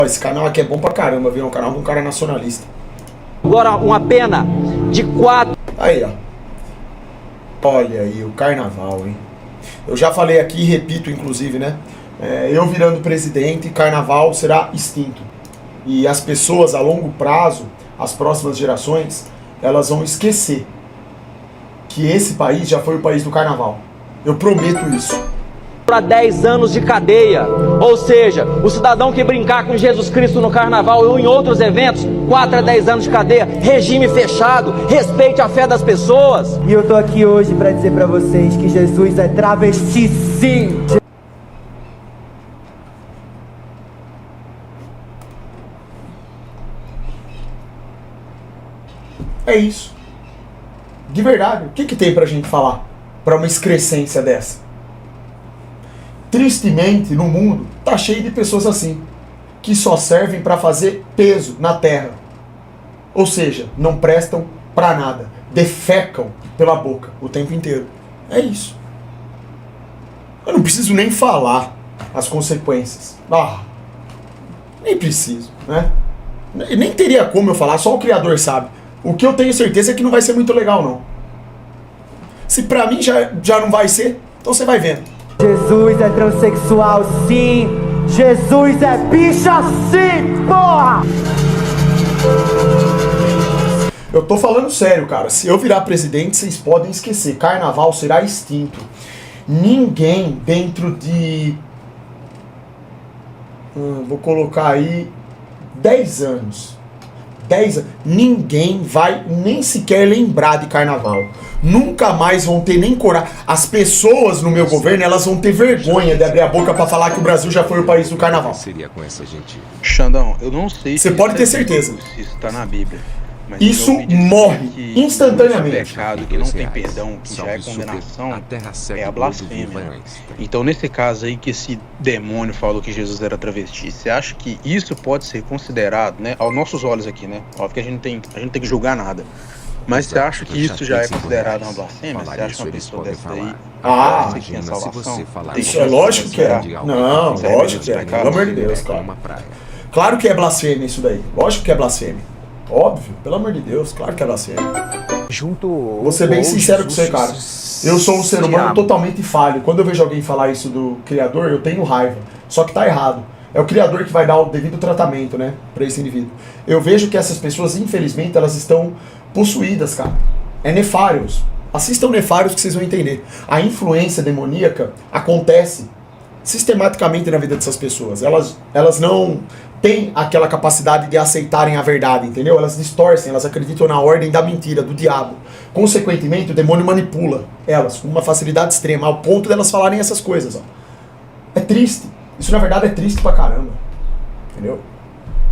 Esse canal aqui é bom pra caramba, viu? É um canal de um cara nacionalista. Agora uma pena de 4... Aí, ó. Olha aí, o carnaval, hein? Eu já falei aqui, repito, inclusive, né? Eu virando presidente, carnaval será extinto. E as pessoas, a longo prazo, as próximas gerações, elas vão esquecer que esse país já foi o país do carnaval. Eu prometo isso. para 10 anos de cadeia. Ou seja, o cidadão que brincar com Jesus Cristo no carnaval ou em outros eventos, 4 a 10 anos de cadeia, regime fechado, respeite a fé das pessoas. E eu tô aqui hoje para dizer para vocês que Jesus é travesti sim. É isso. De verdade, o que tem pra gente falar pra uma excrescência dessa? Tristemente, no mundo, tá cheio de pessoas assim, que só servem pra fazer peso na terra. Ou seja, não prestam pra nada. Defecam pela boca o tempo inteiro. É isso. Eu não preciso nem falar as consequências. Nem preciso, né? Nem teria como eu falar, só o Criador sabe. O que eu tenho certeza é que não vai ser muito legal, não. Se pra mim já não vai ser, então você vai vendo. Jesus é transexual, sim. Jesus é bicha, sim, porra! Eu tô falando sério, cara. Se eu virar presidente, vocês podem esquecer. Carnaval será extinto. Ninguém dentro de... vou colocar aí 10 anos. Ninguém vai nem sequer lembrar de carnaval. Nunca mais vão ter nem coragem. As pessoas no meu governo, elas vão ter vergonha de abrir a boca pra falar que o Brasil já foi o país do carnaval. Seria com essa gente. Xandão, eu não sei se você pode ter certeza. Se isso tá na Bíblia. Mas isso morre instantaneamente. O pecado que não tem perdão, que já é condenação, é a blasfêmia. Então, nesse caso aí que esse demônio falou que Jesus era travesti, você acha que isso pode ser considerado, né, aos nossos olhos aqui, né? Óbvio que a gente não tem que julgar nada. Mas você acha que isso já é considerado uma blasfêmia? Você acha que uma pessoa dessa daí tem a salvação? Isso é lógico que é. Não, lógico que é. Pelo amor de Deus, cara. Claro que é blasfêmia isso daí. Lógico que é blasfêmia. Óbvio, pelo amor de Deus, claro que é blasfêmia. Vou ser bem sincero com você, cara. Eu sou um ser humano totalmente falho. Quando eu vejo alguém falar isso do Criador, eu tenho raiva. Só que tá errado. É o Criador que vai dar o devido tratamento, né, pra esse indivíduo. Eu vejo que essas pessoas, infelizmente, elas estão possuídas, cara. É nefários. Assistam Nefários que vocês vão entender. A influência demoníaca acontece sistematicamente na vida dessas pessoas. Elas não têm aquela capacidade de aceitarem a verdade, entendeu? Elas distorcem, elas acreditam na ordem da mentira, do diabo. Consequentemente, o demônio manipula elas com uma facilidade extrema, ao ponto delas falarem essas coisas, ó. É triste. Isso, na verdade, é triste pra caramba. Entendeu?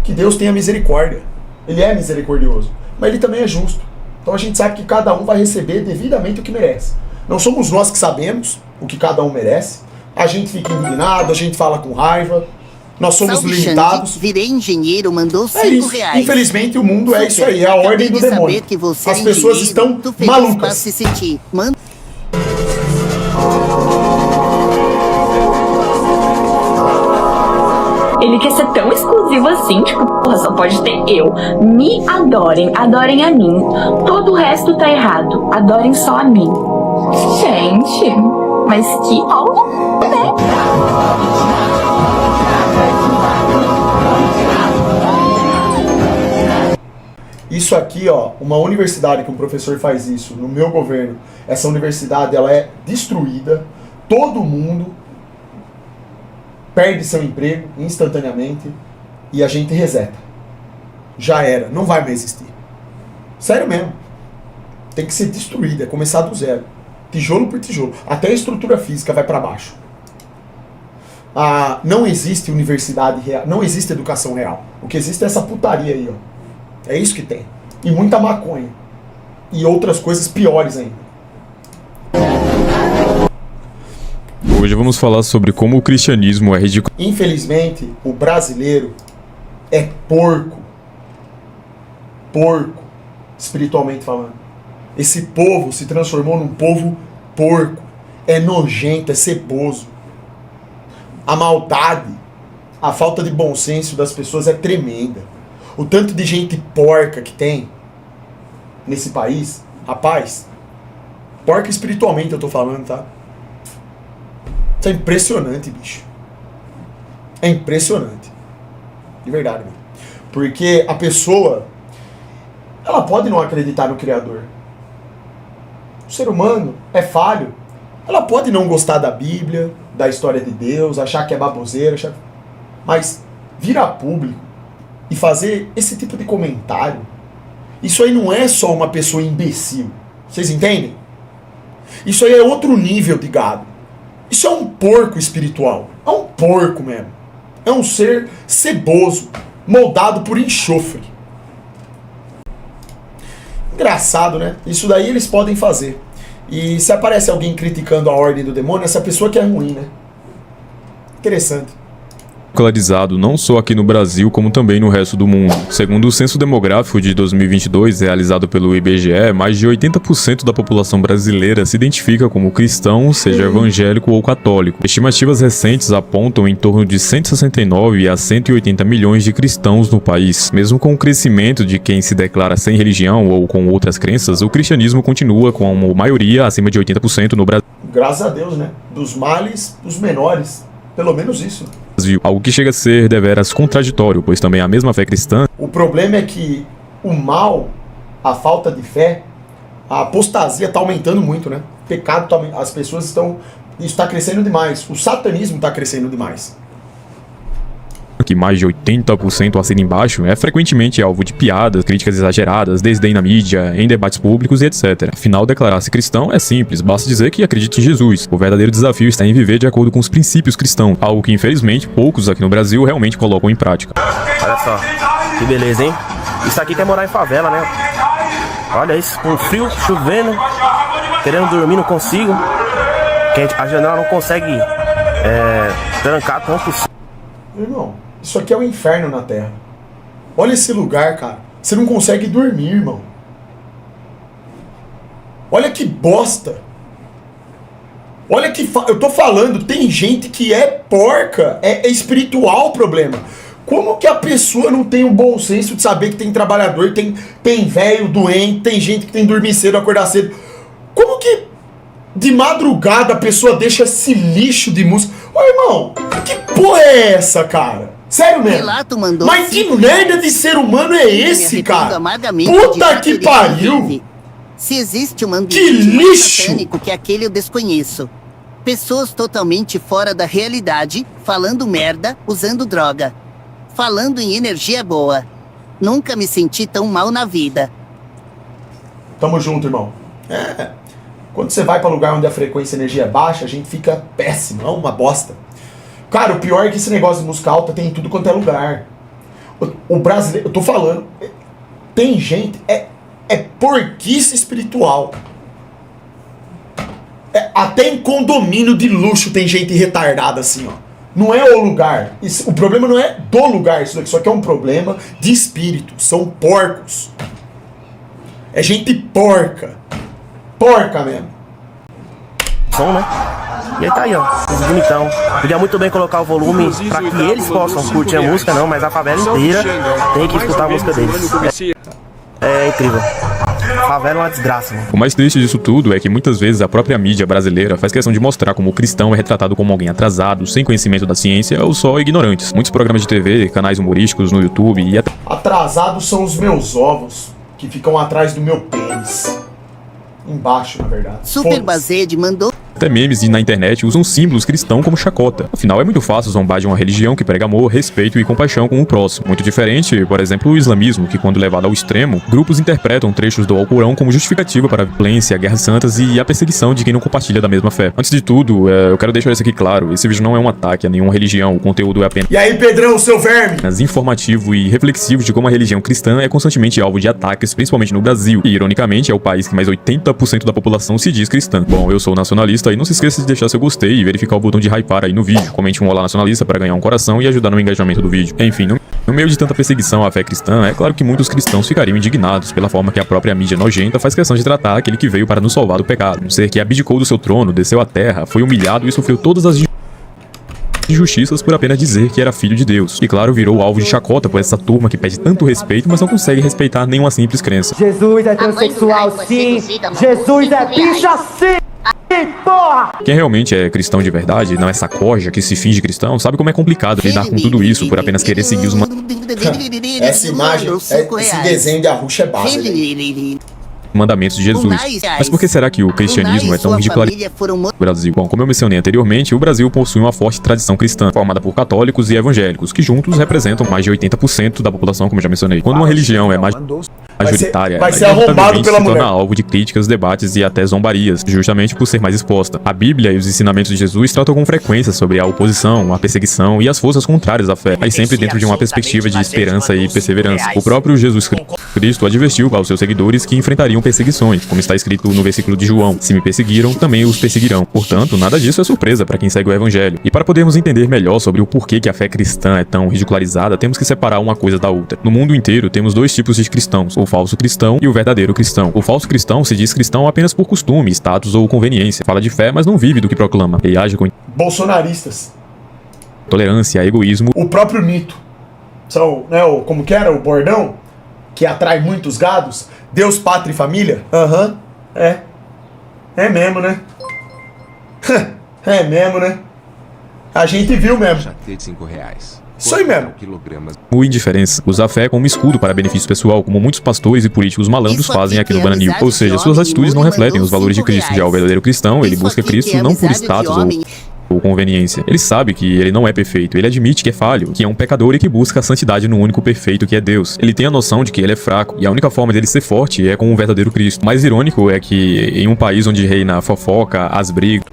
Que Deus tenha misericórdia. Ele é misericordioso. Mas ele também é justo. Então a gente sabe que cada um vai receber devidamente o que merece. Não somos nós que sabemos o que cada um merece. A gente fica indignado, a gente fala com raiva. Nós somos limitados. Virei engenheiro, mandou R$5. Infelizmente o mundo é isso aí, é a ordem do demônio. As pessoas estão malucas. Se sentir. Ele quer ser tão exclusivo assim, tipo, porra, só pode ter eu. Me adorem, adorem a mim. Todo o resto tá errado, adorem só a mim. Gente, mas que aula, né? Isso aqui, ó, uma universidade que um professor faz isso no meu governo, essa universidade, ela é destruída, todo mundo perde seu emprego instantaneamente e a gente reseta. Já era, não vai mais existir. Sério mesmo. Tem que ser destruída, é começar do zero. Tijolo por tijolo. Até a estrutura física vai para baixo. Não existe universidade real, não existe educação real. O que existe é essa putaria aí, ó. É isso que tem. E muita maconha. E outras coisas piores ainda. Hoje vamos falar sobre como o cristianismo é ridículo. Infelizmente, o brasileiro é porco. Porco, espiritualmente falando. Esse povo se transformou num povo porco. É nojento, é ceboso. A maldade a falta de bom senso das pessoas é tremenda. O tanto de gente porca que tem nesse país, rapaz, porca espiritualmente eu tô falando, tá? Isso é impressionante, bicho. É impressionante. De verdade, mano. Porque a pessoa, ela pode não acreditar no Criador. O ser humano é falho. Ela pode não gostar da Bíblia, da história de Deus, achar que é baboseira, mas vir a público e fazer esse tipo de comentário, isso aí não é só uma pessoa imbecil. Vocês entendem? Isso aí é outro nível de gado. Isso é um porco espiritual. É um porco mesmo. É um ser ceboso, moldado por enxofre. Engraçado, né? Isso daí eles podem fazer. E se aparece alguém criticando a ordem do demônio, essa pessoa que é ruim, né? Interessante. Localizado não só aqui no Brasil, como também no resto do mundo. Segundo o Censo Demográfico de 2022, realizado pelo IBGE, mais de 80% da população brasileira se identifica como cristão, seja evangélico ou católico. Estimativas recentes apontam em torno de 169 a 180 milhões de cristãos no país. Mesmo com o crescimento de quem se declara sem religião ou com outras crenças, o cristianismo continua com uma maioria acima de 80% no Brasil. Graças a Deus, né? Dos males, os menores. Pelo menos isso. Algo que chega a ser deveras contraditório, pois também a mesma fé cristã... O problema é que o mal, a falta de fé, a apostasia está aumentando muito, né? O pecado tá, as pessoas estão... Isso está crescendo demais. O satanismo está crescendo demais. Que mais de 80% assina embaixo, é frequentemente alvo de piadas, críticas exageradas, desdém na mídia, em debates públicos e etc. Afinal, declarar-se cristão é simples, basta dizer que acredita em Jesus. O verdadeiro desafio está em viver de acordo com os princípios cristãos, algo que infelizmente poucos aqui no Brasil realmente colocam em prática. Olha só, que beleza, hein? Isso aqui quer morar em favela, né? Olha isso, com frio, chovendo, querendo dormir, não consigo. A janela não consegue trancar tanto. Irmão, isso aqui é o inferno na Terra. Olha esse lugar, cara. Você não consegue dormir, irmão. Olha que bosta. Olha que... Eu tô falando, tem gente que é porca. É espiritual o problema. Como que a pessoa não tem o bom senso de saber que tem trabalhador, tem velho doente, tem gente que tem que dormir cedo, acordar cedo. Como que de madrugada a pessoa deixa esse lixo de música? Ô, irmão, que porra é essa, cara? Sério mesmo? Mas que merda de ser humano é esse, cara? Puta que pariu! Se existe um ambiente mais satânico que aquele, eu desconheço. Pessoas totalmente fora da realidade, falando merda, usando droga. Falando em energia boa. Nunca me senti tão mal na vida. Tamo junto, irmão. Quando você vai pra lugar onde a frequência de energia é baixa, a gente fica péssimo, é uma bosta. Cara, o pior é que esse negócio de música alta tem em tudo quanto é lugar. O brasileiro, eu tô falando, tem gente, é porquice espiritual. Até em condomínio de luxo tem gente retardada assim, ó. Não é o lugar. O problema não é do lugar, isso aqui é um problema de espírito. São porcos. É gente porca. Porca mesmo. Som, né? E aí tá aí, ó, bonitão. Podia muito bem colocar o volume pra que eles possam curtir a música, não, mas a favela inteira tem que escutar a música deles. É incrível. A favela é uma desgraça, mano. O mais triste disso tudo é que muitas vezes a própria mídia brasileira faz questão de mostrar como o cristão é retratado como alguém atrasado, sem conhecimento da ciência ou só ignorantes. Muitos programas de TV, canais humorísticos no YouTube e até... Atrasados são os meus ovos, que ficam atrás do meu pênis. Embaixo, na verdade. Super Bazed mandou... Até memes na internet usam símbolos cristãos como chacota. Afinal, é muito fácil zombar de uma religião que prega amor, respeito e compaixão com o próximo. Muito diferente, por exemplo, o islamismo, que quando levado ao extremo, grupos interpretam trechos do Alcorão como justificativa para a violência, guerras santas e a perseguição de quem não compartilha da mesma fé. Antes de tudo, eu quero deixar isso aqui claro, esse vídeo não é um ataque a nenhuma religião, o conteúdo é apenas... E aí, Pedrão, seu verme? Informativo e reflexivo de como a religião cristã é constantemente alvo de ataques, principalmente no Brasil. E, ironicamente, é o país que mais 80% da população se diz cristã. Bom, eu sou nacionalista e não se esqueça de deixar seu gostei e verificar o botão de hypar aí no vídeo. Comente um olá nacionalista para ganhar um coração e ajudar no engajamento do vídeo. Enfim, no meio de tanta perseguição à fé cristã, é claro que muitos cristãos ficariam indignados pela forma que a própria mídia nojenta faz questão de tratar aquele que veio para nos salvar do pecado. Um ser que abdicou do seu trono, desceu à terra, foi humilhado e sofreu todas as... injustiças por apenas dizer que era filho de Deus. E claro, virou alvo de chacota por essa turma que pede tanto respeito, mas não consegue respeitar nenhuma simples crença. Jesus é transexual, sim. Jesus é bicha, sim. Porra! Quem realmente é cristão de verdade, não essa coja que se finge cristão, sabe como é complicado lidar com tudo isso por apenas querer seguir os Essa imagem, esse desenho de Arrucha é base. mandamentos de Jesus. Mas por que será que o cristianismo é tão ridicularizado no Brasil? Bom, como eu mencionei anteriormente, o Brasil possui uma forte tradição cristã, formada por católicos e evangélicos, que juntos representam mais de 80% da população, como eu já mencionei. Quando uma religião é majoritária, vai ser arrombado pela se mulher. torna alvo de críticas, debates e até zombarias, justamente por ser mais exposta. A Bíblia e os ensinamentos de Jesus tratam com frequência sobre a oposição, a perseguição e as forças contrárias à fé, mas sempre dentro de uma perspectiva de esperança e perseverança. O próprio Jesus Cristo advertiu aos seus seguidores que enfrentariam perseguições, como está escrito no versículo de João: se me perseguiram, também os perseguirão. Portanto, nada disso é surpresa para quem segue o evangelho. E para podermos entender melhor sobre o porquê que a fé cristã é tão ridicularizada, temos que separar uma coisa da outra. No mundo inteiro temos dois tipos de cristãos: o falso cristão e o verdadeiro cristão. O falso cristão se diz cristão apenas por costume, status ou conveniência. Fala de fé, mas não vive do que proclama. E age com Bolsonaristas. intolerância, egoísmo. O próprio mito. São, né, como que era o bordão? Que atrai muitos gados. Deus, pátria e família? Aham. É mesmo, né? É mesmo, né? A gente viu mesmo. Isso aí mesmo. O indiferença. Usa a fé como escudo para benefício pessoal, como muitos pastores e políticos malandros fazem aqui no Bananil. Ou seja, suas atitudes não refletem os valores de Cristo. Já o verdadeiro cristão, ele busca Cristo não por status ou conveniência. Ele sabe que ele não é perfeito, ele admite que é falho, que é um pecador e que busca a santidade no único perfeito que é Deus. Ele tem a noção de que ele é fraco, e a única forma dele ser forte é com o verdadeiro Cristo. O mais irônico é que em um país onde reina a fofoca, as brigas,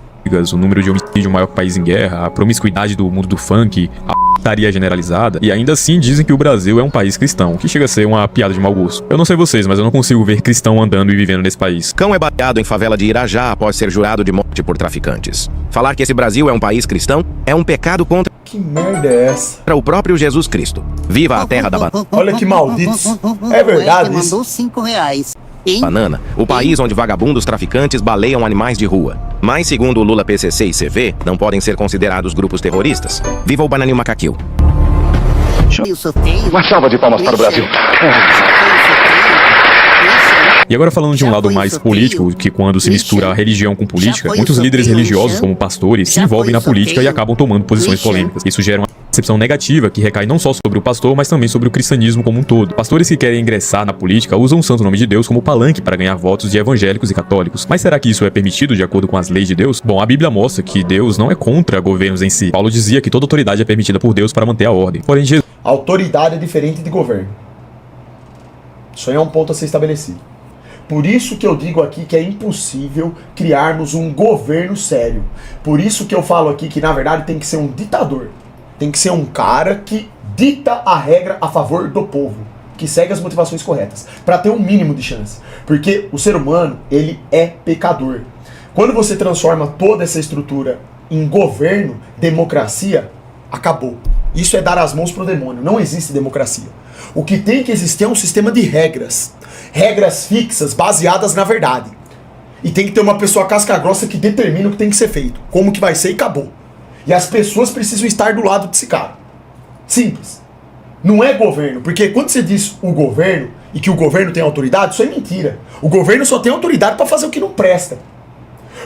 o número de homicídio maior que o país em guerra, a promiscuidade do mundo do funk, a putaria generalizada, e ainda assim dizem que o Brasil é um país cristão, o que chega a ser uma piada de mau gosto. Eu não sei vocês, mas eu não consigo ver cristão andando e vivendo nesse país. Cão é baleado em favela de Irajá após ser jurado de morte por traficantes. Falar que esse Brasil é um país cristão é um pecado contra Que merda é essa? o próprio Jesus Cristo. Viva a terra da banana. Olha que malditos. É verdade isso. Mandou R$5. Banana, o país onde vagabundos traficantes baleiam animais de rua. Mas segundo o Lula, PCC e CV, não podem ser considerados grupos terroristas. Viva o Bananil Macaquil. Uma salva de palmas para o Brasil. E agora falando de um lado mais político, que quando se mistura a religião com política, muitos líderes religiosos, como pastores, se envolvem na política e acabam tomando posições polêmicas. Isso gera uma percepção negativa que recai não só sobre o pastor, mas também sobre o cristianismo como um todo. Pastores que querem ingressar na política usam o santo nome de Deus como palanque para ganhar votos de evangélicos e católicos. Mas será que isso é permitido de acordo com as leis de Deus? Bom, a Bíblia mostra que Deus não é contra governos em si. Paulo dizia que toda autoridade é permitida por Deus para manter a ordem. Porém, Jesus... Autoridade é diferente de governo. Isso aí é um ponto a ser estabelecido. Por isso que eu digo aqui que é impossível criarmos um governo sério. Por isso que eu falo aqui que, na verdade, tem que ser um ditador. Tem que ser um cara que dita a regra a favor do povo, que segue as motivações corretas, para ter um mínimo de chance. Porque o ser humano, ele é pecador. Quando você transforma toda essa estrutura em governo, democracia, acabou. Isso é dar as mãos pro demônio. Não existe democracia. O que tem que existir é um sistema de regras. Regras fixas, baseadas na verdade. E tem que ter uma pessoa casca grossa que determina o que tem que ser feito. Como que vai ser e acabou. E as pessoas precisam estar do lado desse cara. Simples. Não é governo. Porque quando você diz o governo e que o governo tem autoridade, isso é mentira. O governo só tem autoridade para fazer o que não presta.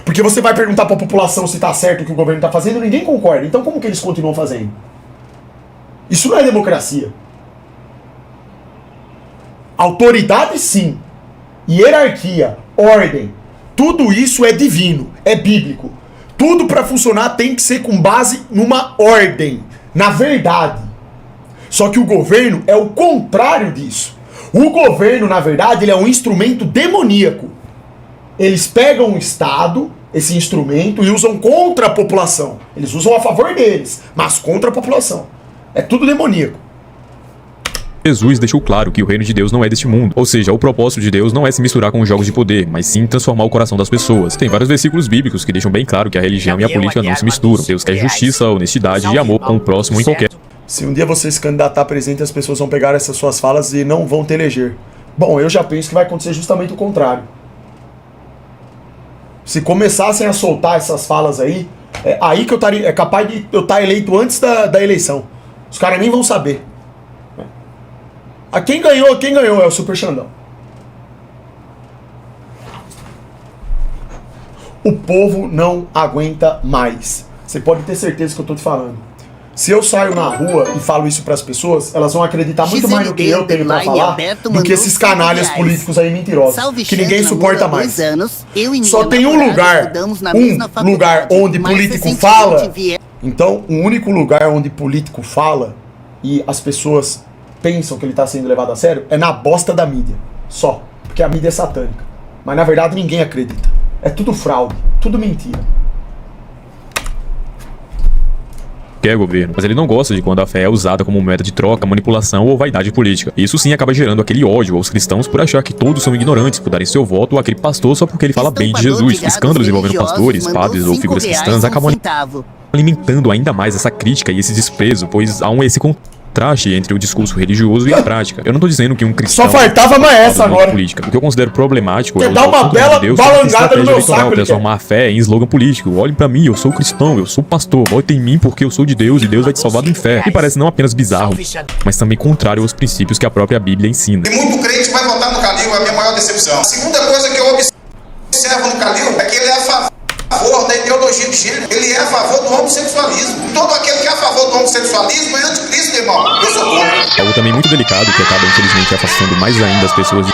Porque você vai perguntar para a população se está certo o que o governo está fazendo e ninguém concorda. Então como que eles continuam fazendo? Isso não é democracia. Autoridade sim. Hierarquia, ordem, tudo isso é divino, é bíblico. Tudo para funcionar tem que ser com base numa ordem, na verdade. Só que o governo é o contrário disso. O governo, na verdade, ele é um instrumento demoníaco. Eles pegam o Estado, esse instrumento, e usam contra a população. Eles usam a favor deles, mas contra a população. É tudo demoníaco. Jesus deixou claro que o reino de Deus não é deste mundo, ou seja, o propósito de Deus não é se misturar com os jogos de poder, mas sim transformar o coração das pessoas. Tem vários versículos bíblicos que deixam bem claro que a religião e a política não se misturam. Deus quer justiça, honestidade e amor com o próximo em qualquer... Se um dia você se candidatar a presidente, as pessoas vão pegar essas suas falas e não vão te eleger. Bom, eu já penso que vai acontecer justamente o contrário. Se começassem a soltar essas falas aí, É aí que é capaz de eu estar eleito antes da eleição. Os caras nem vão saber. Quem ganhou é o Super Xandão. O povo não aguenta mais. Você pode ter certeza que eu tô te falando. Se eu saio na rua e falo isso pras pessoas, elas vão acreditar muito mais no que eu tenho pra falar do que esses canalhas políticos aí mentirosos, que ninguém suporta mais. Só tem um lugar onde político fala. Então, o único lugar onde político fala e as pessoas pensam que ele tá sendo levado a sério é na bosta da mídia. Só. Porque a mídia é satânica. Mas na verdade ninguém acredita. É tudo fraude, tudo mentira. Quer governo, mas ele não gosta de quando a fé é usada como moeda de troca, manipulação ou vaidade política. Isso sim acaba gerando aquele ódio aos cristãos por achar que todos são ignorantes, por darem seu voto àquele pastor só porque ele fala bem de Jesus. Escândalos envolvendo pastores, padres ou figuras cristãs acabam alimentando ainda mais essa crítica e esse desprezo, pois há esse contraste entre o discurso religioso e a prática. Eu não tô dizendo que um cristão... Só faltava mais essa agora. Política. O que eu considero problemático é dar uma bela balangada no meu saco, transformar a fé em slogan político. Olhem pra mim, eu sou cristão, eu sou pastor. Votem em mim porque eu sou de Deus e Deus vai te salvar do inferno. E parece não apenas bizarro, mas também contrário aos princípios que a própria Bíblia ensina. E muito crente vai votar no Calil, é a minha maior decepção. A segunda coisa que eu observo no Calil é que ele é a favor da ideologia de gênero, ele é a favor do homossexualismo. Todo aquele que é a favor do homossexualismo é anticristo, irmão. Eu sou contra. Algo também muito delicado que acaba infelizmente afastando mais ainda as pessoas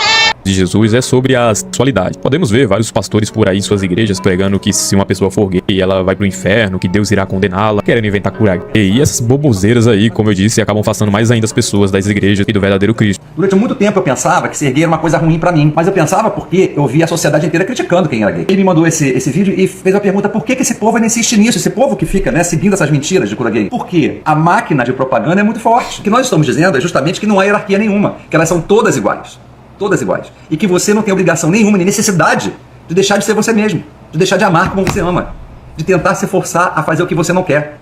de Jesus é sobre a sexualidade. Podemos ver vários pastores por aí em suas igrejas pregando que se uma pessoa for gay, ela vai pro inferno, que Deus irá condená-la, querendo inventar cura gay. E essas boboseiras aí, como eu disse, acabam afastando mais ainda as pessoas das igrejas e do verdadeiro Cristo. Durante muito tempo eu pensava que ser gay era uma coisa ruim pra mim, mas eu pensava porque eu via a sociedade inteira criticando quem era gay. Ele me mandou esse vídeo e fez a pergunta: por que esse povo ainda insiste nisso? Esse povo que fica, né, seguindo essas mentiras de cura gay. Por quê? A máquina de propaganda é muito forte. O que nós estamos dizendo é justamente que não há hierarquia nenhuma, que elas são todas iguais. Todas iguais. E que você não tem obrigação nenhuma, nem necessidade de deixar de ser você mesmo, de deixar de amar como você ama, de tentar se forçar a fazer o que você não quer.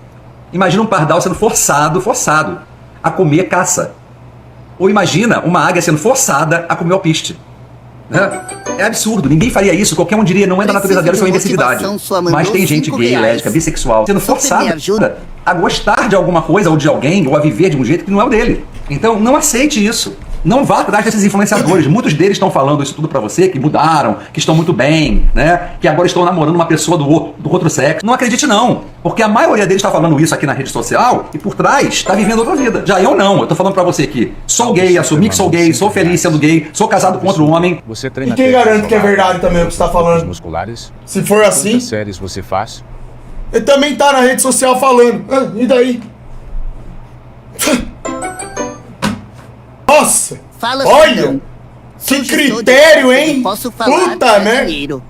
Imagina um pardal sendo forçado a comer caça. Ou imagina uma águia sendo forçada a comer alpiste. É absurdo, ninguém faria isso, qualquer um diria, não é da natureza dela, isso é uma imbecilidade. Mas tem gente gay, lésbica, bissexual, sendo forçada a gostar de alguma coisa ou de alguém, ou a viver de um jeito que não é o dele. Então não aceite isso. Não vá atrás desses influenciadores. Muitos deles estão falando isso tudo pra você, que mudaram, que estão muito bem, né? Que agora estão namorando uma pessoa do outro sexo. Não acredite não, porque a maioria deles está falando isso aqui na rede social e por trás está vivendo outra vida. Já eu não, eu tô falando pra você que sou gay, assumi que sou gay, sou feliz sendo gay, sou casado com outro homem. Você treina e quem garante que é verdade também o que você tá falando? Musculares. Se for assim... Quantas séries você faz? Ele também tá na rede social falando. E daí? Nossa! Olha! Que critério, hein? Puta, né?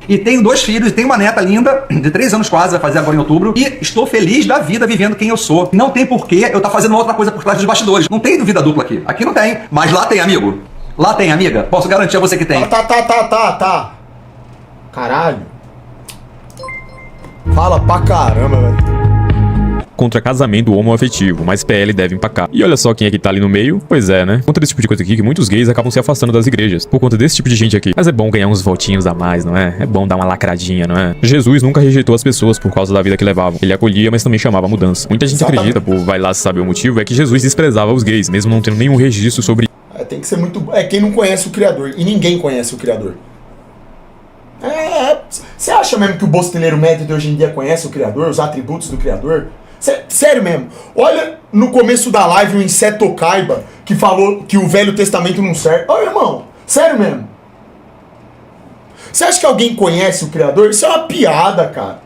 E tenho 2 filhos, e tenho uma neta linda, de 3 anos quase, vai fazer agora em outubro. E estou feliz da vida vivendo quem eu sou. Não tem porquê eu estar fazendo outra coisa por trás dos bastidores. Não tem vida dupla aqui. Aqui não tem. Mas lá tem, amigo. Lá tem, amiga. Posso garantir a você que tem. Tá. Caralho. Fala pra caramba, velho. Contra casamento homoafetivo, mas PL deve empacar. E olha só quem é que tá ali no meio. Pois é, né? Contra esse tipo de coisa aqui, que muitos gays acabam se afastando das igrejas por conta desse tipo de gente aqui. Mas é bom ganhar uns votinhos a mais, não é? É bom dar uma lacradinha, não é? Jesus nunca rejeitou as pessoas por causa da vida que levavam. Ele acolhia, mas também chamava a mudança. Muita gente acredita, por vai lá saber o motivo, é que Jesus desprezava os gays, mesmo não tendo nenhum registro sobre... Tem que ser muito... quem não conhece o Criador. E ninguém conhece o Criador. Você acha mesmo que o bostileiro médio de hoje em dia conhece o Criador? Os atributos do Criador? Sério mesmo, olha no começo da live o Inseto Kaiba que falou que o Velho Testamento não serve. Olha, irmão, sério mesmo. Você acha que alguém conhece o Criador? Isso é uma piada, cara.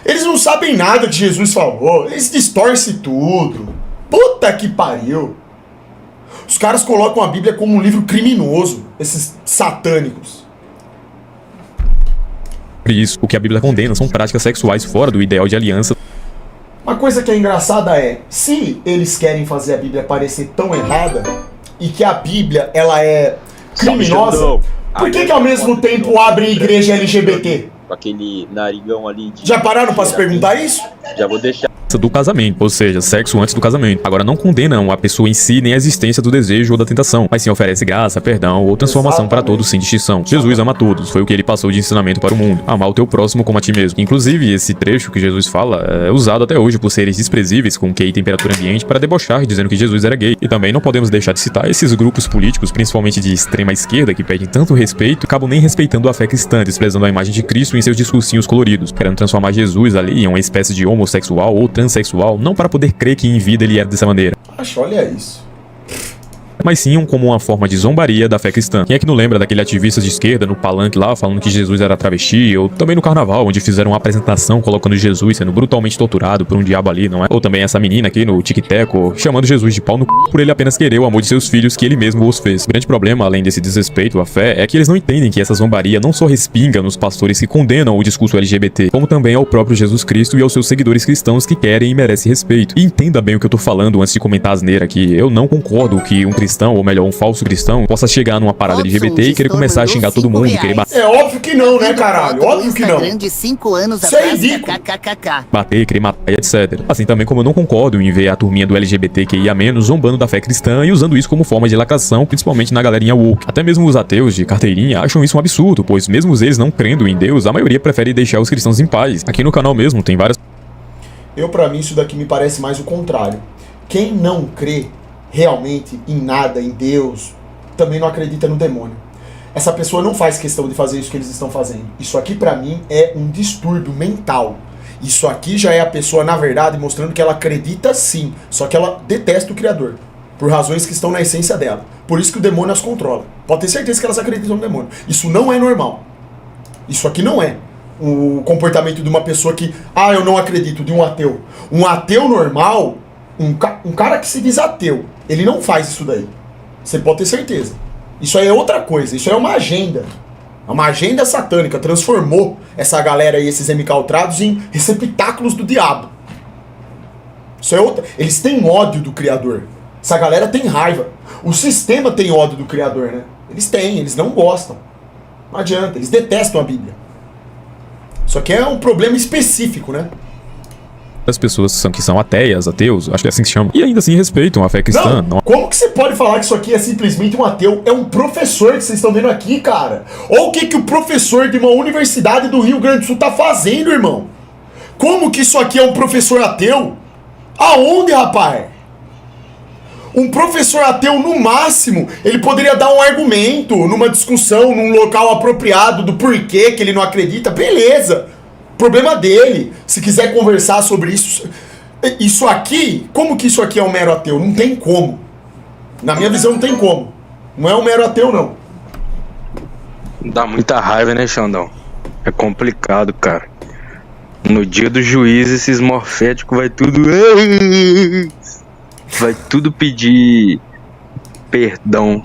Eles não sabem nada que Jesus falou. Eles distorcem tudo. Puta que pariu. Os caras colocam a Bíblia como um livro criminoso, esses satânicos. Isso, o que a Bíblia condena são práticas sexuais fora do ideal de aliança. Uma coisa que é engraçada é, se eles querem fazer a Bíblia parecer tão errada, e que a Bíblia, ela é criminosa, por que ao mesmo tempo abre igreja LGBT? Com aquele narigão ali de... Já pararam pra se perguntar isso? Já vou deixar do casamento, ou seja, sexo antes do casamento. Agora, não condenam a pessoa em si nem a existência do desejo ou da tentação, mas sim oferece graça, perdão ou transformação para todos sem distinção. Jesus ama todos, foi o que ele passou de ensinamento para o mundo. Amar o teu próximo como a ti mesmo. Inclusive, esse trecho que Jesus fala é usado até hoje por seres desprezíveis com QI e temperatura ambiente para debochar, dizendo que Jesus era gay. E também não podemos deixar de citar esses grupos políticos, principalmente de extrema esquerda, que pedem tanto respeito, acabam nem respeitando a fé cristã, desprezando a imagem de Cristo em seus discursinhos coloridos, querendo transformar Jesus ali em uma espécie de homossexual ou transexual, não para poder crer que em vida ele era dessa maneira. Olha isso. Mas sim como uma forma de zombaria da fé cristã. Quem é que não lembra daquele ativista de esquerda no palanque lá, falando que Jesus era travesti, ou também no carnaval, onde fizeram uma apresentação colocando Jesus sendo brutalmente torturado por um diabo ali, não é? Ou também essa menina aqui no tic-teco, chamando Jesus de pau no c... por ele apenas querer o amor de seus filhos que ele mesmo os fez. O grande problema, além desse desrespeito à fé, é que eles não entendem que essa zombaria não só respinga nos pastores que condenam o discurso LGBT, como também ao próprio Jesus Cristo e aos seus seguidores cristãos que querem e merecem respeito. E entenda bem o que eu tô falando antes de comentar a asneira aqui. Eu não concordo que um cristão, ou melhor, um falso cristão, possa chegar numa parada LGBT e querer começar a xingar todo mundo, querer bater. É óbvio que não, né, caralho? Óbvio que não. Isso é ridículo. Bater, querer matar, etc. Assim também como eu não concordo em ver a turminha do LGBTQIA+, zombando da fé cristã e usando isso como forma de lacração, principalmente na galerinha woke. Até mesmo os ateus de carteirinha acham isso um absurdo, pois mesmo eles não crendo em Deus, a maioria prefere deixar os cristãos em paz. Aqui no canal mesmo tem várias... Pra mim, isso daqui me parece mais o contrário. Quem não crê realmente em nada, em Deus, também não acredita no demônio. Essa pessoa não faz questão de fazer isso que eles estão fazendo. Isso aqui pra mim é um distúrbio mental. Isso aqui já é a pessoa, na verdade, mostrando que ela acredita sim, só que ela detesta o Criador, por razões que estão na essência dela. Por isso que o demônio as controla. Pode ter certeza que elas acreditam no demônio. Isso não é normal. Isso aqui não é o comportamento de uma pessoa que, eu não acredito, de um ateu. Um ateu normal, um cara que se diz ateu, ele não faz isso daí. Você pode ter certeza. Isso aí é outra coisa. Isso aí é uma agenda. Uma agenda satânica. Transformou essa galera aí, esses MKultrados, em receptáculos do diabo. Isso é outra. Eles têm ódio do Criador. Essa galera tem raiva. O sistema tem ódio do Criador, né? Eles não gostam. Não adianta. Eles detestam a Bíblia. Só que é um problema específico, né? As pessoas que são ateias, ateus, acho que é assim que se chama, e ainda assim respeitam a fé cristã. Não. Como que você pode falar que isso aqui é simplesmente um ateu? É um professor que vocês estão vendo aqui, cara. Olha o que o professor de uma universidade do Rio Grande do Sul tá fazendo, irmão. Como que isso aqui é um professor ateu? Aonde, rapaz? Um professor ateu, no máximo, ele poderia dar um argumento numa discussão, num local apropriado do porquê que ele não acredita. Beleza. Problema dele. Se quiser conversar sobre isso. Isso aqui, como que isso aqui é um mero ateu? Não tem como. Na minha visão, não tem como. Não é um mero ateu, não. Dá muita raiva, né, Xandão? É complicado, cara. No dia do juízo, esses morféticos vai tudo... Vai tudo pedir perdão.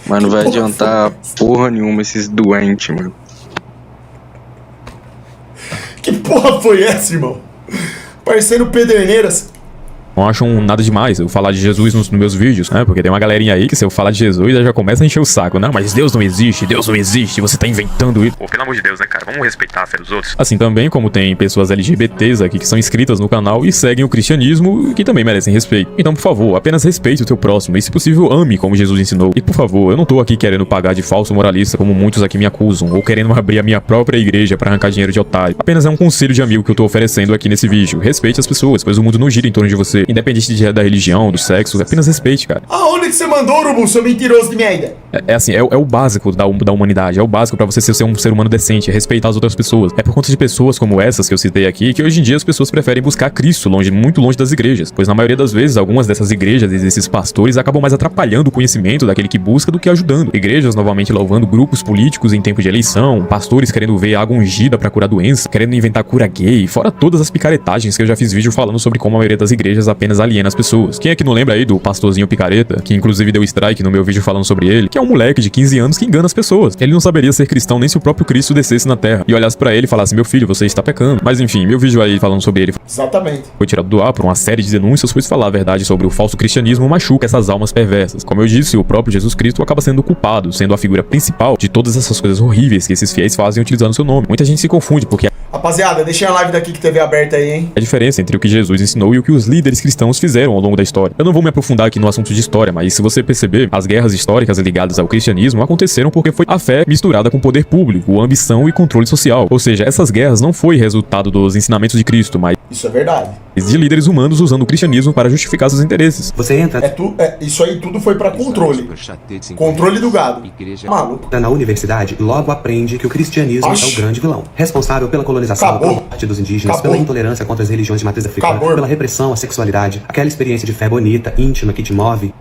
Mas não vai adiantar porra nenhuma esses doentes, mano. Que porra foi essa, irmão? Parecendo Pederneiras. Não acham nada demais eu falar de Jesus nos meus vídeos, né? Porque tem uma galerinha aí que se eu falar de Jesus já começa a encher o saco. Não, mas Deus não existe, você tá inventando isso. Pô, pelo amor de Deus, né, cara? Vamos respeitar a fé dos outros. Assim também como tem pessoas LGBTs aqui que são inscritas no canal e seguem o cristianismo, que também merecem respeito. Então, por favor, apenas respeite o teu próximo e, se possível, ame como Jesus ensinou. E, por favor, eu não tô aqui querendo pagar de falso moralista como muitos aqui me acusam, ou querendo abrir a minha própria igreja pra arrancar dinheiro de otário. Apenas é um conselho de amigo que eu tô oferecendo aqui nesse vídeo. Respeite as pessoas, pois o mundo não gira em torno de você. Independente da religião, do sexo, apenas respeite, cara. Aonde que você mandou, Urubu, seu mentiroso de merda? É assim, é o básico da humanidade, é o básico pra você ser um ser humano decente, é respeitar as outras pessoas. É por conta de pessoas como essas que eu citei aqui, que hoje em dia as pessoas preferem buscar Cristo muito longe das igrejas, pois na maioria das vezes, algumas dessas igrejas e desses pastores acabam mais atrapalhando o conhecimento daquele que busca do que ajudando. Igrejas novamente louvando grupos políticos em tempo de eleição, pastores querendo ver água ungida pra curar doença, querendo inventar cura gay, fora todas as picaretagens que eu já fiz vídeo falando sobre como a maioria das igrejas apenas aliena as pessoas. Quem é que não lembra aí do pastorzinho picareta, que inclusive deu strike no meu vídeo falando sobre ele, que é um moleque de 15 anos que engana as pessoas. Ele não saberia ser cristão nem se o próprio Cristo descesse na terra e olhasse pra ele e falasse: meu filho, você está pecando. Mas enfim, meu vídeo aí falando sobre ele Exatamente. foi tirado do ar por uma série de denúncias, pois falar a verdade sobre o falso cristianismo machuca essas almas perversas. Como eu disse, o próprio Jesus Cristo acaba sendo culpado, sendo a figura principal de todas essas coisas horríveis que esses fiéis fazem utilizando seu nome. Muita gente se confunde porque Rapaziada, deixei a live daqui que teve aberta aí, hein? a diferença entre o que Jesus ensinou e o que os líderes cristãos fizeram ao longo da história. Eu não vou me aprofundar aqui no assunto de história, mas se você perceber, as guerras históricas ligadas ao cristianismo aconteceram porque foi a fé misturada com poder público, ambição e controle social. Ou seja, essas guerras não foi resultado dos ensinamentos de Cristo, mas Isso é verdade. de líderes humanos usando o cristianismo para justificar seus interesses. Você entra Isso aí tudo foi pra controle. Controle do gado. Maluco. na universidade e logo aprende que o cristianismo Oxi. é o grande vilão. Responsável pela colonização Acabou. por parte dos indígenas, Acabou. pela intolerância contra as religiões de matriz africana, Acabou. pela repressão à sexualidade, aquela experiência de fé bonita, íntima, que te move.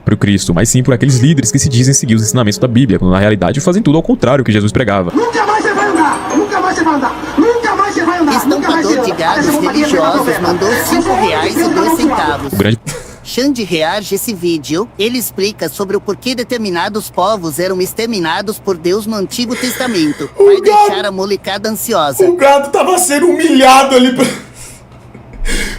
Por Cristo, mas sim por aqueles líderes que se dizem seguir os ensinamentos da Bíblia, quando na realidade fazem tudo ao contrário do que Jesus pregava. Nunca mais você vai andar! Nunca mais você vai andar! Nunca mais você vai andar! Estampador de gados religiosos mandou R$5,02. O grande Xande reage esse vídeo. Ele explica sobre o porquê determinados povos eram exterminados por Deus no Antigo Testamento. Vai deixar a molecada ansiosa. O gado tava sendo humilhado ali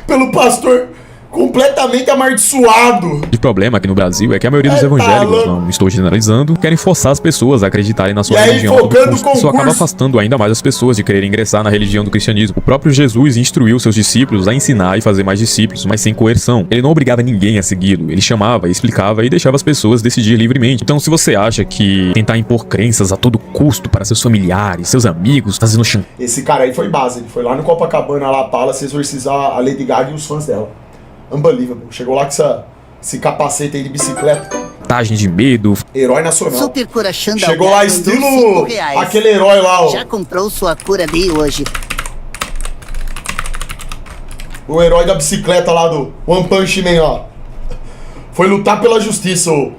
pelo pastor, completamente amaldiçoado. O problema aqui no Brasil é que a maioria dos evangélicos, não estou generalizando, querem forçar as pessoas a acreditarem na sua E aí, religião. a todo focando custo. o Isso acaba concurso. afastando ainda mais as pessoas de quererem ingressar na religião do cristianismo. O próprio Jesus instruiu seus discípulos a ensinar e fazer mais discípulos, mas sem coerção. Ele não obrigava ninguém a segui-lo. Ele chamava, explicava e deixava as pessoas decidir livremente. Então, se você acha que tentar impor crenças a todo custo para seus familiares, seus amigos, tá sendo Esse cara aí foi base. Ele foi lá no Copacabana, lá Palace, exorcizar a Lady Gaga e os fãs dela. Unbelievable. Chegou lá com esse capacete aí de bicicleta. chantagem de medo. Herói nacional. Super Cura Xanda Chegou lá Alberto mandou estilo R$5. aquele herói lá, ó. Já comprou sua cura de hoje. O herói da bicicleta lá do One Punch Man, ó. Foi lutar pela justiça, ô.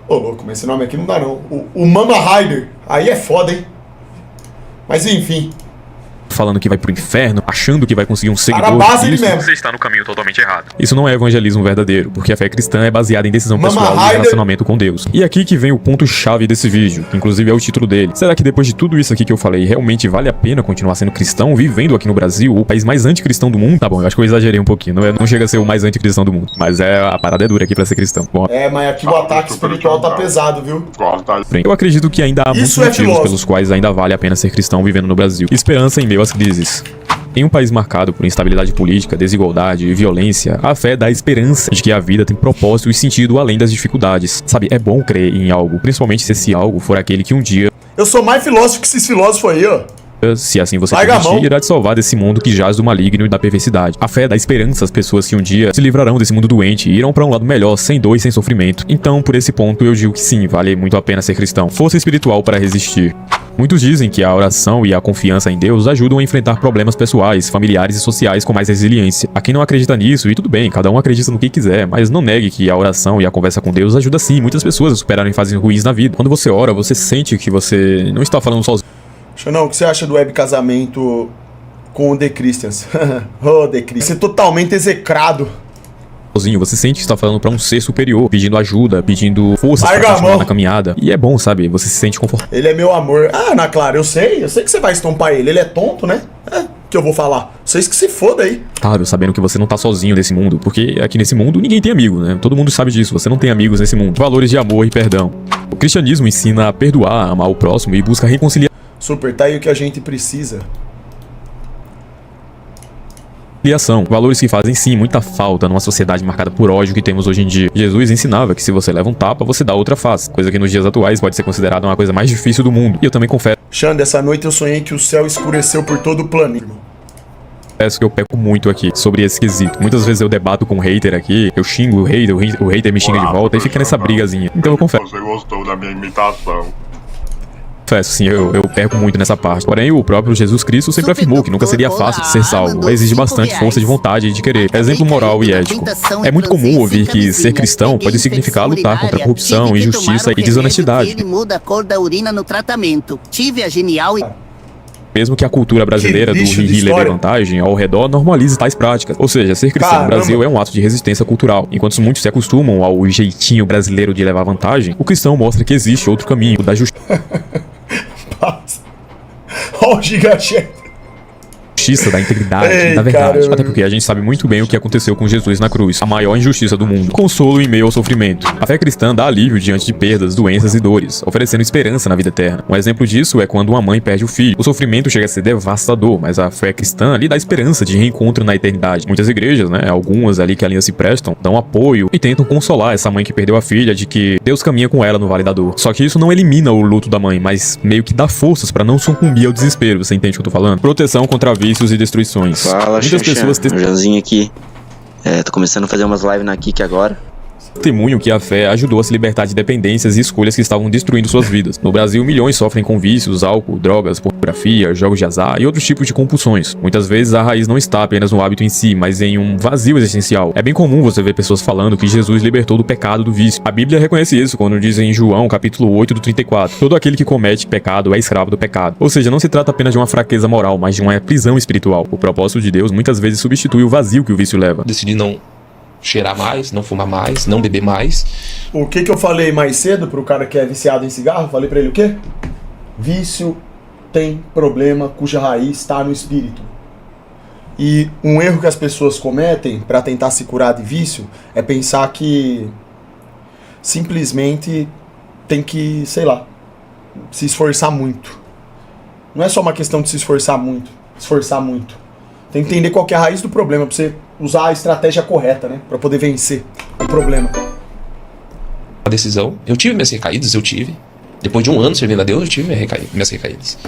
Ô, louco, mas esse nome aqui não dá, não. O Mama Rider. Aí é foda, hein? Mas enfim. Falando que vai pro inferno, achando que vai conseguir um seguidor. Cara, base ele Isso, mesmo. você está no caminho totalmente errado. Isso não é evangelismo verdadeiro, porque a fé cristã é baseada em decisão Mama pessoal e Rider. relacionamento com Deus. E aqui que vem o ponto-chave desse vídeo, que inclusive é o título dele. Será que depois de tudo isso aqui que eu falei, realmente vale a pena continuar sendo cristão, vivendo aqui no Brasil, o país mais anticristão do mundo? Tá bom, eu acho que eu exagerei um pouquinho. Não chega a ser o mais anticristão do mundo, mas a parada é dura aqui pra ser cristão. Bom, É, mas aqui o ataque espiritual tá pesado, viu? eu acredito que ainda há muitos Isso é motivos filósofo. pelos quais ainda vale a pena ser cristão vivendo no Brasil. Esperança em meio às crises. Em um país marcado por instabilidade política, desigualdade e violência, a fé dá esperança de que a vida tem propósito e sentido além das dificuldades. Sabe, é bom crer em algo, principalmente se esse algo for aquele que um dia, Eu sou mais filósofo que esses filósofos aí, ó. se assim você Larga a permitir, mão. irá te salvar desse mundo que jaz do maligno e da perversidade. A fé dá esperança às pessoas que um dia se livrarão desse mundo doente e irão para um lado melhor, sem dor e sem sofrimento. Então, por esse ponto, eu digo que sim, vale muito a pena ser cristão. Força espiritual para resistir. Muitos dizem que a oração e a confiança em Deus ajudam a enfrentar problemas pessoais, familiares e sociais com mais resiliência. A quem não acredita nisso, e tudo bem, cada um acredita no que quiser, mas não negue que a oração e a conversa com Deus ajuda sim muitas pessoas a superarem fases ruins na vida. Quando você ora, você sente que você não está falando sozinho. Xanão, o que você acha do web casamento com o The Christians? Oh, The Christians. Ser totalmente execrado. Você sente que está falando pra um ser superior, pedindo ajuda, pedindo força Larga pra a continuar mão. na caminhada. E é bom, sabe? Você se sente confortável. Ele é meu amor. Ah, Ana Clara, eu sei que você vai estompar ele. Ele é tonto, né? É, que eu vou falar. Vocês que se foda aí. Sabendo que você não tá sozinho nesse mundo, porque aqui nesse mundo ninguém tem amigo, né? Todo mundo sabe disso, você não tem amigos nesse mundo. Valores de amor e perdão. O cristianismo ensina a perdoar, amar o próximo e busca reconciliação. Super, tá aí o que a gente precisa. Valores que fazem sim muita falta numa sociedade marcada por ódio que temos hoje em dia. Jesus ensinava que se você leva um tapa, você dá outra face, coisa que nos dias atuais pode ser considerada uma coisa mais difícil do mundo. E eu também confesso Xande, essa noite eu sonhei que o céu escureceu por todo o planeta, irmão. que eu peco muito aqui sobre esse quesito. Muitas vezes eu debato com um hater aqui, eu xingo o hater me xinga de volta e fica nessa brigazinha. Então eu confesso. Você gostou da minha imitação? Sim, eu perco muito nessa parte. Porém, o próprio Jesus Cristo sempre afirmou que nunca seria fácil de ser salvo. Exige bastante força de vontade e de querer. Exemplo moral e ético. É muito comum ouvir que ser cristão pode significar lutar contra a corrupção, injustiça e desonestidade. Ele muda a cor da urina no tratamento. Tive a genial Mesmo que a cultura brasileira do ri leve vantagem ao redor normalize tais práticas. Ou seja, ser cristão no Brasil é um ato de resistência cultural. Enquanto muitos se acostumam ao jeitinho brasileiro de levar vantagem, o cristão mostra que existe outro caminho, o da justiça. Ó o gigachete. Da integridade e da verdade. Caramba. Até porque a gente sabe muito bem o que aconteceu com Jesus na cruz, a maior injustiça do mundo. Consolo em meio ao sofrimento. A fé cristã dá alívio diante de perdas, doenças e dores, oferecendo esperança na vida eterna. Um exemplo disso é quando uma mãe perde o filho. O sofrimento chega a ser devastador, mas a fé cristã lhe dá esperança de reencontro na eternidade. Muitas igrejas, algumas ali que ainda se prestam, dão apoio e tentam consolar essa mãe que perdeu a filha de que Deus caminha com ela no vale da dor. Só que isso não elimina o luto da mãe, mas meio que dá forças pra não sucumbir ao desespero. Você entende o que eu tô falando? Proteção contra vícios e destruições. Fala, muitas pessoas o Janzinho aqui. Tô começando a fazer umas lives na Kik agora. Testemunho que a fé ajudou a se libertar de dependências e escolhas que estavam destruindo suas vidas. No Brasil, milhões sofrem com vícios, álcool, drogas, pornografia, jogos de azar e outros tipos de compulsões. Muitas vezes a raiz não está apenas no hábito em si, mas em um vazio existencial. É bem comum você ver pessoas falando que Jesus libertou do pecado do vício. A Bíblia reconhece isso quando diz em João, capítulo 8 do 34, todo aquele que comete pecado é escravo do pecado. Ou seja, não se trata apenas de uma fraqueza moral, mas de uma prisão espiritual. O propósito de Deus muitas vezes substitui o vazio que o vício leva. Decidi não cheirar mais, não fumar mais, não beber mais. O que eu falei mais cedo pro cara que é viciado em cigarro? Falei pra ele o quê? Vício tem problema cuja raiz está no espírito. E um erro que as pessoas cometem para tentar se curar de vício é pensar que simplesmente tem que, sei lá, se esforçar muito. Não é só uma questão de se esforçar muito. Tem que entender qual que é a raiz do problema pra você usar a estratégia correta, né? Pra poder vencer o problema. A decisão, eu tive minhas recaídas, Depois de um ano servindo a Deus, eu tive minhas recaídas.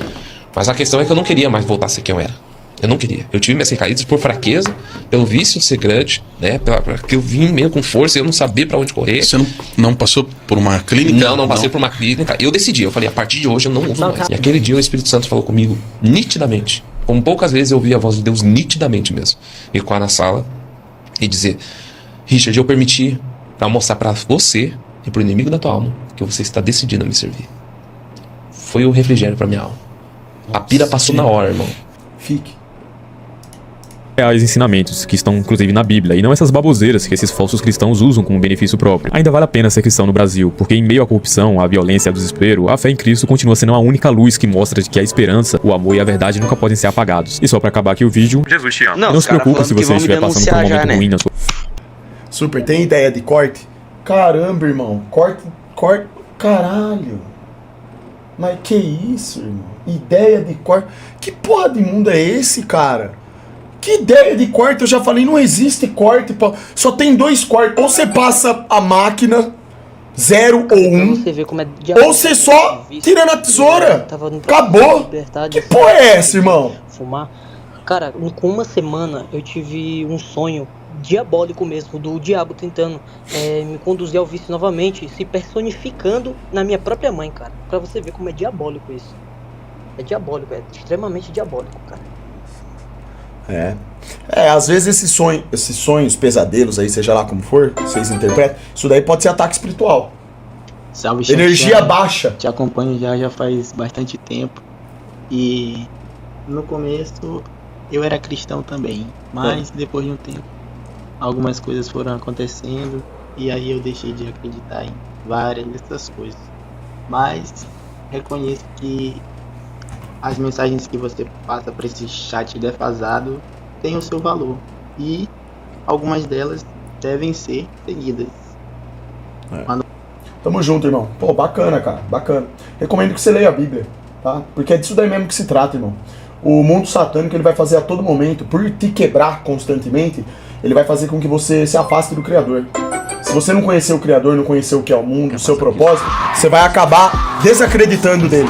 Mas a questão é que eu não queria mais voltar a ser quem eu era. Eu não queria. Eu tive minhas recaídas por fraqueza, pelo vício ser grande, né? Porque eu vim meio com força e eu não sabia pra onde correr. Você não passou por uma clínica? Não passei por uma clínica. Eu decidi, eu falei, a partir de hoje eu não uso mais. E aquele dia o Espírito Santo falou comigo nitidamente. Como poucas vezes eu ouvi a voz de Deus nitidamente mesmo. E com na sala e dizer: Richard, eu permiti pra mostrar pra você e pro inimigo da tua alma que você está decidido a me servir. Foi o refrigério pra minha alma. A pira passou na hora, irmão. Fique. Reais ensinamentos, que estão inclusive na Bíblia, e não essas baboseiras que esses falsos cristãos usam como benefício próprio. Ainda vale a pena ser cristão no Brasil, porque em meio à corrupção, à violência e ao desespero, a fé em Cristo continua sendo a única luz que mostra que a esperança, o amor e a verdade nunca podem ser apagados. E só pra acabar aqui o vídeo, Jesus te ama. Não se preocupa se você estiver passando por um momento ruim na sua... Super, tem ideia de corte? Caramba, irmão, corte, caralho. Mas que isso, irmão? Ideia de corte? Que porra de mundo é esse, cara? Que ideia de corte? Eu já falei, não existe corte, só tem dois cortes. Ou você passa a máquina, 0 ou 1, ou você só tira na tesoura. Acabou. Que porra é essa, irmão? Fumar. Cara, com uma semana eu tive um sonho diabólico mesmo, do diabo tentando me conduzir ao vício novamente, se personificando na minha própria mãe, cara. Pra você ver como é diabólico isso. É diabólico, é extremamente diabólico, cara. Às vezes esses sonhos, pesadelos aí, seja lá como for, vocês interpretam, isso daí pode ser ataque espiritual. Salve, energia baixa. Te acompanho já faz bastante tempo. E no começo eu era cristão também, mas depois de um tempo algumas coisas foram acontecendo e aí eu deixei de acreditar em várias dessas coisas. Mas reconheço que as mensagens que você passa para esse chat defasado têm o seu valor e algumas delas devem ser seguidas. Tamo junto, irmão. Pô, bacana, cara, bacana. Recomendo que você leia a Bíblia, tá? Porque é disso daí mesmo que se trata, irmão. O mundo satânico, ele vai fazer a todo momento, por te quebrar constantemente, ele vai fazer com que você se afaste do Criador. Se você não conhecer o Criador, não conhecer o que é o mundo, o seu propósito, você vai acabar desacreditando dele.